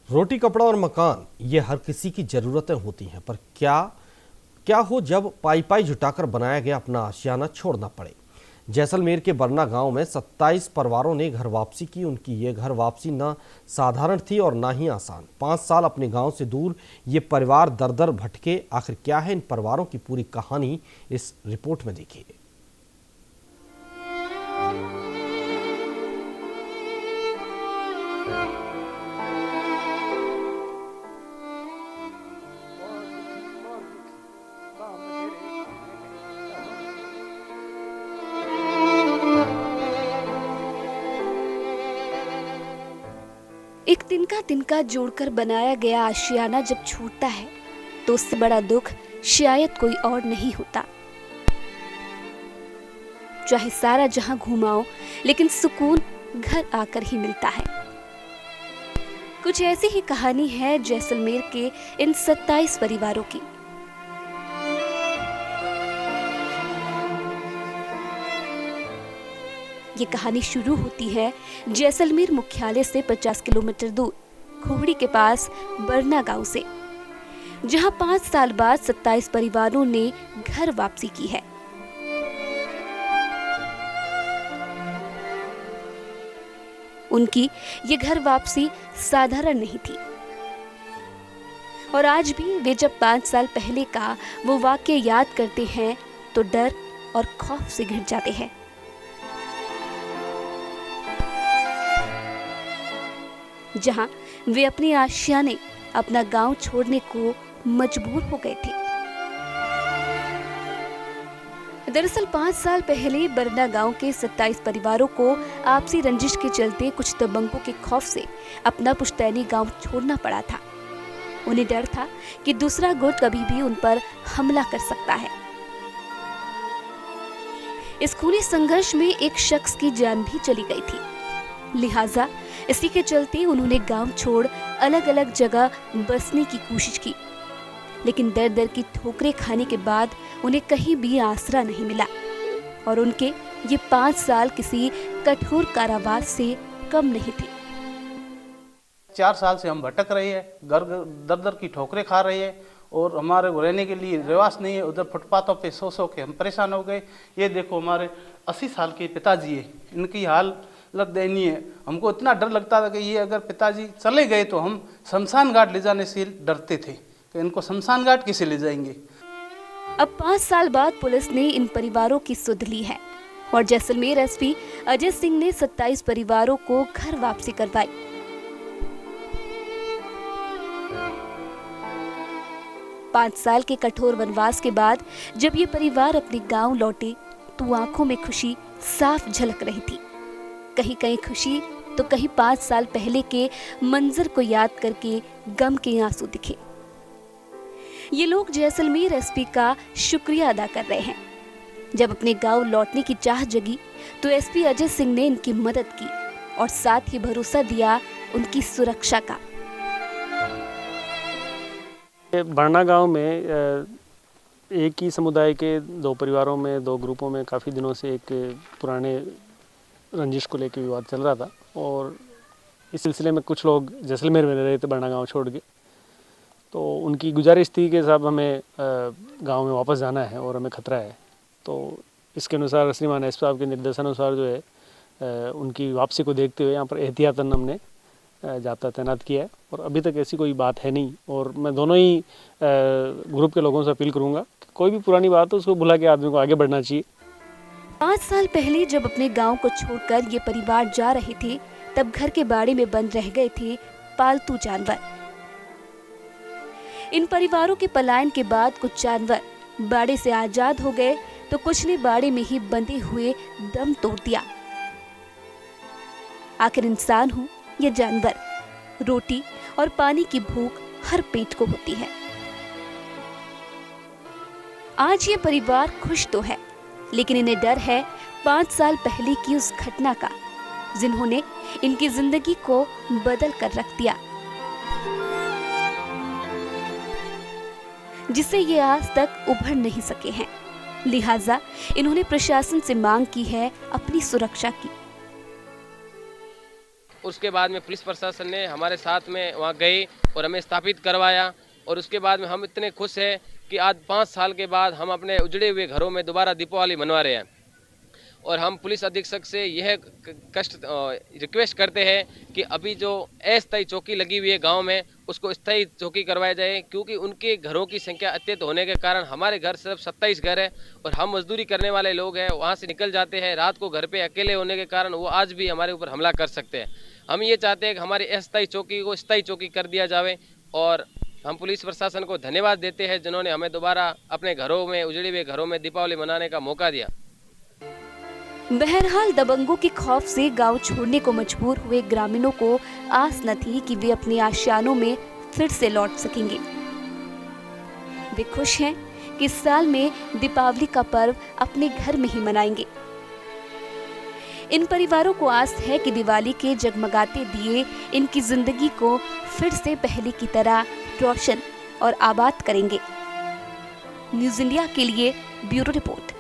रोटी, कपड़ा और मकान ये हर किसी की जरूरतें होती हैं, पर क्या हो जब पाई पाई जुटाकर बनाया गया अपना आशियाना छोड़ना पड़े। जैसलमेर के बरना गांव में 27 परिवारों ने घर वापसी की। उनकी ये घर वापसी न साधारण थी और ना ही आसान। 5 साल अपने गांव से दूर ये परिवार दर दर भटके। आखिर क्या है इन परिवारों की पूरी कहानी, इस रिपोर्ट में देखिए। एक तिनका जोड़कर बनाया गया आशियाना जब छूटता है तो उससे बड़ा दुख शायद कोई और नहीं होता। चाहे सारा जहां घुमाओ, लेकिन सुकून घर आकर ही मिलता है। कुछ ऐसी ही कहानी है जैसलमेर के इन 27 परिवारों की। ये कहानी शुरू होती है जैसलमेर मुख्यालय से 50 किलोमीटर दूर खोहड़ी के पास बरना गांव से, जहां 5 साल बाद 27 परिवारों ने घर वापसी की है। उनकी ये घर वापसी साधारण नहीं थी और आज भी वे जब 5 साल पहले का वो वाक्य याद करते हैं तो डर और खौफ से घिर जाते हैं। जहां वे अपने आशियाने, अपना गांव छोड़ने को मजबूर हो गए थे। दरअसल 5 साल पहले बरना गांव के 27 परिवारों को आपसी रंजिश के चलते कुछ दबंगों के खौफ से अपना पुश्तैनी गांव छोड़ना पड़ा था। उन्हें डर था कि दूसरा गुट कभी भी उन पर हमला कर सकता है। इस खूनी संघर्ष में एक शख्स की जान भी चली गई थी। लिहाजा इसी के चलते उन्होंने गांव छोड़ अलग अलग जगह बसने की कोशिश की, लेकिन दर दर की ठोकरें खाने के बाद उन्हें कहीं भी आसरा नहीं मिला और उनके ये 5 साल किसी कठोर कारावास से कम नहीं थे। 4 साल से हम भटक रहे हैं, घर दर दर की ठोकरें खा रहे हैं और हमारे रहने के लिए रिवाज नहीं है। उधर फुटपाथों पे सो के हम परेशान हो गए। ये देखो, हमारे 80 साल के पिताजी है, इनकी हालत दयनीय है। हमको इतना डर लगता था कि ये अगर पिताजी चले गए तो हम शमशान घाट ले जाने से डरते थे कि इनको शमशान घाट कैसे ले जाएंगे। अब 5 साल बाद पुलिस ने इन परिवारों की सुध ली है और जैसलमेर एसपी अजय सिंह ने 27 परिवारों को घर वापसी करवाई। पाँच साल के कठोर वनवास के बाद जब ये परिवार अपने गांव लौटे तो आंखों में खुशी साफ झलक रही थी। कहीं कहीं खुशी तो कहीं 5 साल पहले के मंजर को याद करके गम के आंसू दिखे। ये लोग जैसलमेर एसपी का शुक्रिया अदा कर रहे हैं। जब अपने गांव लौटने की चाह जगी तो एसपी अजय सिंह ने इनकी मदद की और साथ ही भरोसा दिया उनकी सुरक्षा का। बरना गांव में एक ही समुदाय के 2 परिवारों में 2 ग्रुपों में काफ़ी दिनों से एक पुराने रंजिश को लेकर विवाद चल रहा था और इस सिलसिले में कुछ लोग जैसलमेर में रह रहे थे बरना गांव छोड़ के। तो उनकी गुजारिश थी कि साहब हमें गांव में वापस जाना है और हमें खतरा है। तो इसके अनुसार श्रीमान एसपी साहब के निर्देशानुसार जो है उनकी वापसी को देखते हुए यहाँ पर एहतियातन हमने जाब्ता तैनात किया है और अभी तक ऐसी कोई बात है नहीं। और मैं दोनों ही ग्रुप के लोगों से अपील करूँगा कि कोई भी पुरानी बात हो उसको भुला के आदमी को आगे बढ़ना चाहिए। 5 साल पहले जब अपने गांव को छोड़कर ये परिवार जा रहे थे तब घर के बाड़े में बंद रह गए थे पालतू जानवर। इन परिवारों के पलायन के बाद कुछ जानवर बाड़े से आजाद हो गए तो कुछ ने बाड़े में ही बंधे हुए दम तोड़ दिया। आखिर इंसान हो या जानवर, रोटी और पानी की भूख हर पेट को होती है। आज ये परिवार खुश तो है, लेकिन इन्हें डर है 5 साल पहले की उस घटना का जिन्होंने इनकी जिंदगी को बदल कर रख दिया, जिससे ये आज तक उभर नहीं सके हैं। लिहाजा इन्होंने प्रशासन से मांग की है अपनी सुरक्षा की। उसके बाद में पुलिस प्रशासन ने हमारे साथ में वहाँ गए और हमें स्थापित करवाया। और उसके बाद में हम इतने खुश हैं कि आज 5 साल के बाद हम अपने उजड़े हुए घरों में दोबारा दीपावली मनवा रहे हैं। और हम पुलिस अधीक्षक से यह रिक्वेस्ट करते हैं कि अभी जो अस्थायी चौकी लगी हुई है गांव में, उसको स्थायी चौकी करवाया जाए, क्योंकि उनके घरों की संख्या अत्यधिक होने के कारण हमारे घर सिर्फ 27 घर है और हम मजदूरी करने वाले लोग हैं, वहां से निकल जाते हैं। रात को घर पे अकेले होने के कारण वो आज भी हमारे ऊपर हमला कर सकते हैं। हम ये चाहते हैं कि हमारी अस्थायी चौकी को स्थायी चौकी कर दिया जाए। और हम पुलिस प्रशासन को धन्यवाद देते हैं जिन्होंने हमें दोबारा अपने घरों में, उजड़े हुए घरों में दीपावली मनाने का मौका दिया। बहरहाल दबंगों के खौफ से गांव छोड़ने को मजबूर हुए ग्रामीणों को आस न थी कि वे अपने आशियानों में फिर से लौट सकेंगे। वे खुश हैं कि इस साल में दीपावली का पर्व अपने घर में ही मनाएंगे। इन परिवारों को आस है कि दिवाली के जगमगाते दिए इनकी जिंदगी को फिर से पहले की तरह रोशन और आबाद करेंगे। न्यूज़ इंडिया के लिए ब्यूरो रिपोर्ट।